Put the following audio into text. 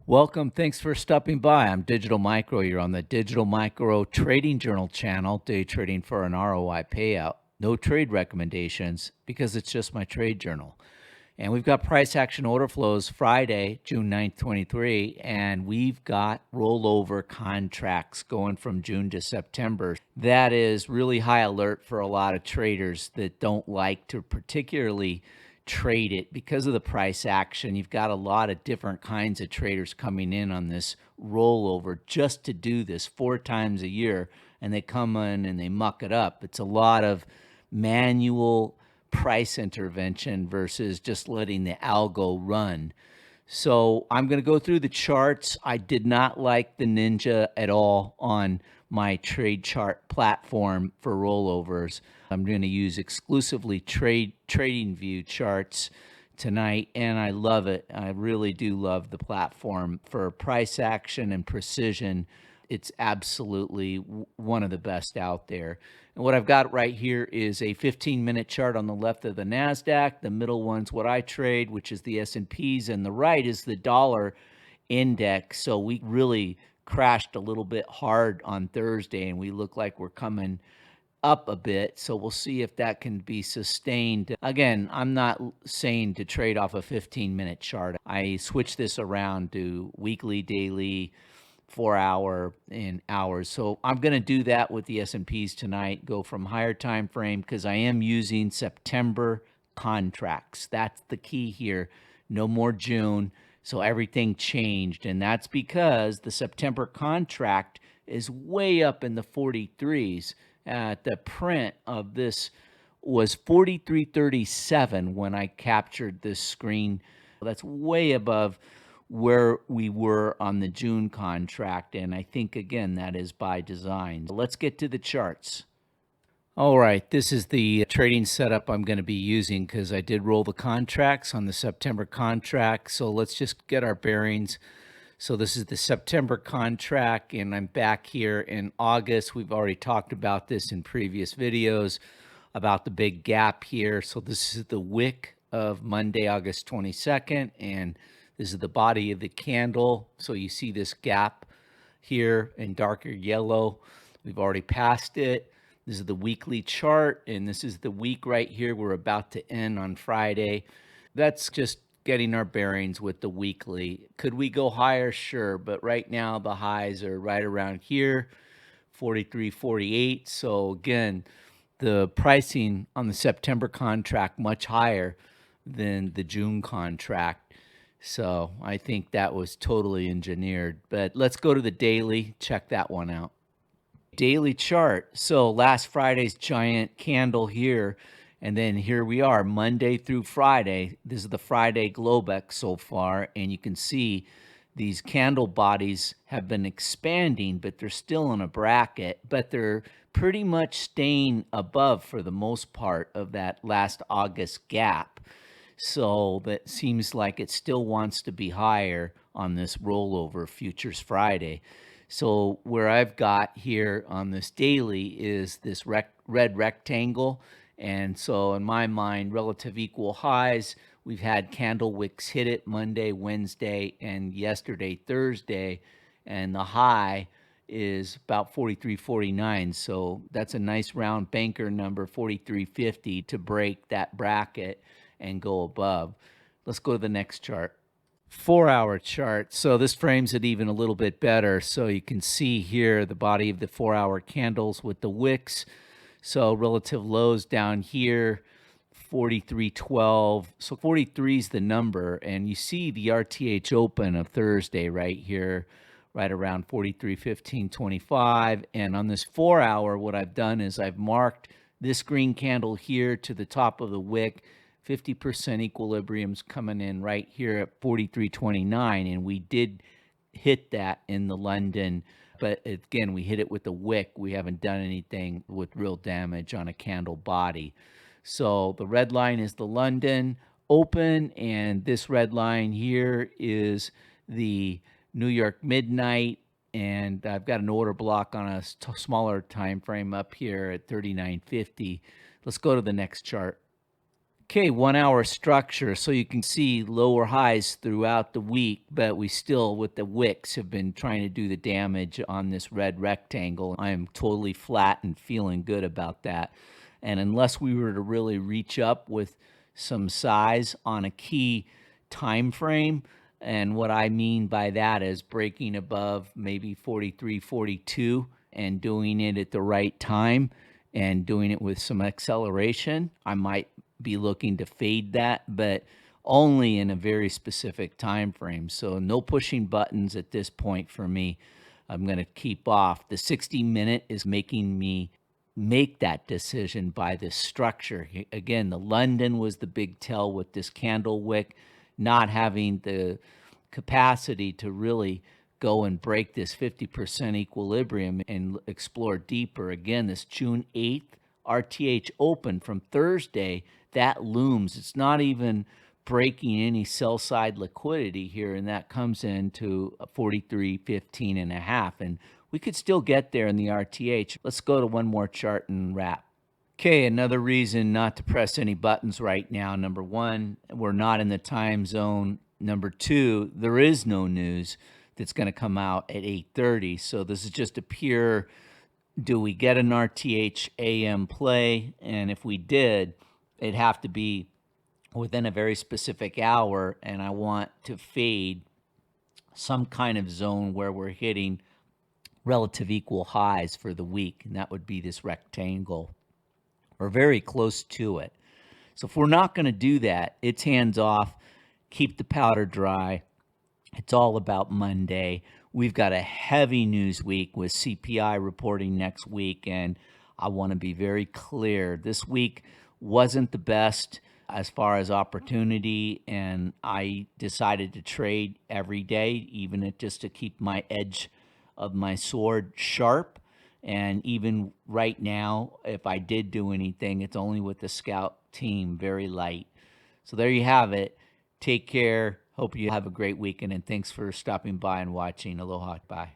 Welcome. Thanks for stopping by. I'm Digital Micro. You're on the Digital Micro Trading Journal channel, day trading for an ROI payout. No trade recommendations because it's just my trade journal. And we've got price action order flows Friday, June 9th, 23, and we've got rollover contracts going from June to September. That is really high alert for a lot of traders that don't like to particularly trade it because of the price action. You've got a lot of different kinds of traders coming in on this rollover just to do this 4 times a year, and they come in and they muck it up. It's a lot of manual price intervention versus just letting the algo run. So I'm going to go through the charts. I did not like the Ninja at all on my trade chart platform for rollovers. I'm going to use exclusively TradingView charts tonight, and I love it. I really do love the platform for price action and precision. It's absolutely one of the best out there. And what I've got right here is a 15-minute chart on the left of the NASDAQ. The middle one's what I trade, which is the S&Ps, and the right is the dollar index. So we really crashed a little bit hard on Thursday, and we look like we're coming up a bit. So we'll see if that can be sustained. Again, I'm not saying to trade off a 15-minute chart. I switch this around to weekly, daily, 4-hour, and hours. So I'm going to do that with the S&Ps tonight, go from higher time frame because I am using September contracts. That's the key here. No more June. So everything changed, and that's because the September contract is way up in the 43s. The print of this was 43.37 when I captured this screen. That's way above where we were on the June contract, and I think, again, that is by design. Let's get to the charts. All right, this is the trading setup I'm going to be using because I did roll the contracts on the September contract. So let's just get our bearings. So this is the September contract, and I'm back here in August. We've already talked about this in previous videos about the big gap here. So this is the wick of Monday, August 22nd, and this is the body of the candle. So you see this gap here in darker yellow. We've already passed it. This is the weekly chart, and this is the week right here. We're about to end on Friday. That's just getting our bearings with the weekly. Could we go higher? Sure, but right now the highs are right around here, 43.48. So again, the pricing on the September contract much higher than the June contract. So I think that was totally engineered. But let's go to the daily, check that one out. Daily chart. So last Friday's giant candle here, and then here we are Monday through Friday. This is the Friday Globex so far, and you can see these candle bodies have been expanding, but they're still in a bracket, but they're pretty much staying above for the most part of that last August gap. So that seems like it still wants to be higher on this rollover futures Friday. So where I've got here on this daily is this red rectangle. And so in my mind, relative equal highs, we've had candle wicks hit it Monday, Wednesday, and yesterday, Thursday. And the high is about 43.49. So that's a nice round banker number, 43.50, to break that bracket and go above. Let's go to the next chart. 4-hour chart. So this frames it even a little bit better. So you can see here the body of the 4-hour candles with the wicks. So relative lows down here, 43.12. So 43 is the number. And you see the RTH open of Thursday right here, right around 43.15.25. And on this 4-hour, what I've done is I've marked this green candle here to the top of the wick. 50% equilibrium's coming in right here at 43.29, and we did hit that in the London, but again, we hit it with a wick. We haven't done anything with real damage on a candle body. So the red line is the London open, and this red line here is the New York midnight, and I've got an order block on a smaller time frame up here at 39.50. Let's go to the next chart. Okay, 1 hour structure. So you can see lower highs throughout the week, but we still, with the wicks, have been trying to do the damage on this red rectangle. I am totally flat and feeling good about that. And unless we were to really reach up with some size on a key time frame, and what I mean by that is breaking above maybe 43, 42 and doing it at the right time and doing it with some acceleration, I might be looking to fade that, but only in a very specific time frame. So no pushing buttons at this point for me. I'm going to keep off. The 60-minute is making me make that decision by this structure. Again, the London was the big tell with this candle wick, not having the capacity to really go and break this 50% equilibrium and explore deeper. Again, this June 8th RTH open from Thursday, that looms. It's not even breaking any sell side liquidity here, and that comes into 43.15 and a half. And we could still get there in the RTH. Let's go to one more chart and wrap. Okay, another reason not to press any buttons right now. Number one, we're not in the time zone. Number two, there is no news that's going to come out at 8:30. So this is just a pure, do we get an RTH AM play? And if we did, it'd have to be within a very specific hour, and I want to fade some kind of zone where we're hitting relative equal highs for the week, and that would be this rectangle or very close to it. So if we're not going to do that, it's hands off, keep the powder dry. It's all about Monday. We've got a heavy news week with CPI reporting next week, and I want to be very clear. This week wasn't the best as far as opportunity, and I decided to trade every day, even just to keep my edge of my sword sharp. And even right now, if I did do anything, it's only with the scout team, very light. So there you have it. Take care. Hope you have a great weekend, and thanks for stopping by and watching. Aloha. Bye.